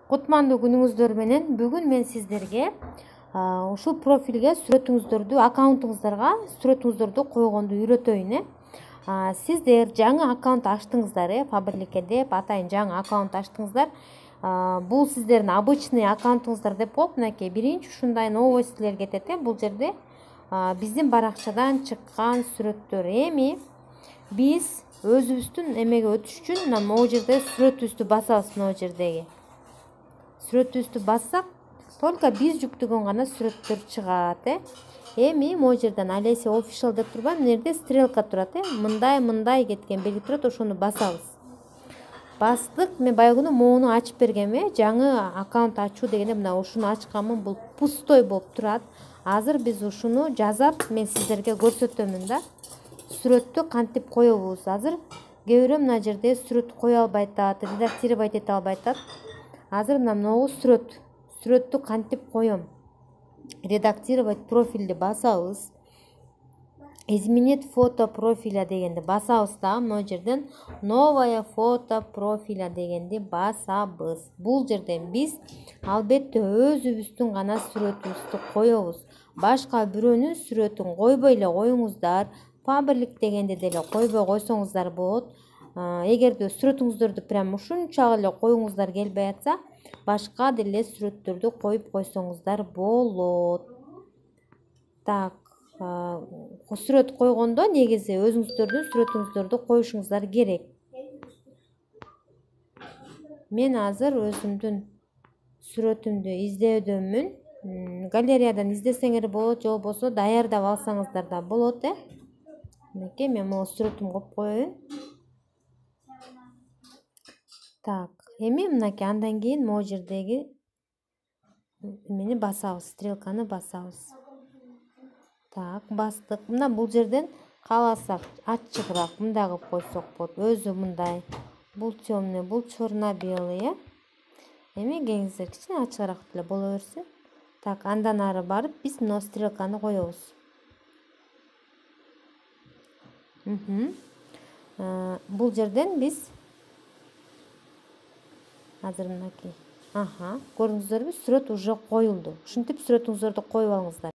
Кутмандуу күнүңүздөр менен бүгүн мен сиздерге ушул профилге сүрөтүңүздөрдү, аккаунтуңуздарга сүрөтүңүздөрдү койгонду үйрөтөйүн. Сиздер жаңы аккаунт ачтыңыздар, Фаберлике деп атайын жаңы аккаунт ачтыңыздар. Бул сиздердин обычный аккаунтуңуздар деп болот. Мынакей биринчи ушундай новостилер кетет. Бул жерде биздин баракчадан чыккан сүрөттөр. Эми биз өзүбүздүн эмеге өтүш үчүн мына могу жерде сүрөтүбүздү басабыз. Могу жердеги сүрөтүбүздү бассак, только биз жүктөгөн гана сүрөттөр чыгат. Эми могу жерден Олеся Official деп турбайбы, мына жерде стрелка турат. Мындай кеткен белги турат, ошону басабыз. Бастык. Мен баягы күнү могуну ачып бергенмин. Жаңы аккаунт ачуу дегенде мына ушуну ачканмын. Бул пустой болуп турат. Азыр биз ушуну жазап мен сиздерге көрсөтөмүн да. Сүрөттү кантип коебуз. Азыр кээ бирөө мына жерде сүрөт кое албай атат, редактировать эте албай атат. Азыр мына сүрөттү кантип коем. Редактировать профилди басабыз. Изменить фото профиля дегенди басабыз да, могу жерден новая фото профиля дегенди басабыз. Бул жерден биз албетте өзүбүздүн гана сүрөтүбүздү коебуз. Башка бирөөнүн сүрөтүн койбой эле коюңуздар. Фаберлик дегенди деле койбой койсоңуздар болот. Эгерде сүрөтүңүздөрдү прям ушунчалык эле коюңуздар келбей атса, башка деле сүрөттөрдү коюп койсоңуздар болот. Так, сүрөт койгондо негизи өзүңүздөрдүн сүрөтүңүздөрдү коюшуңуздар керек. Мен азыр өзүмдүн сүрөтүмдү издөөдөмүн. Галереядан издесеңер болот, же болбосо даярдап алсаңыздар да болот. Мынакей мен могу сүрөтүмдү коюп коеюн. Так, эми мынакей андан кийин могу жердеги эмени басабыз, стрелканы басабыз. Так, бастык. Мына бул жерден кааласак ачыгыраак мындай кылып койсок болот. Өзү мындай. Бул темный, бул черно-белый. Эми келиңиздер, кичине ачыгыраак деле боло берсин. Так, андан ары барып биз мына стрелканы коебуз. Бул жерден биз азыр мынакей. Көрдүңүздөрбү? Сүрөт уже коюлду. Ушинтип сүрөтүңүздөрдү коюп алыңыздар.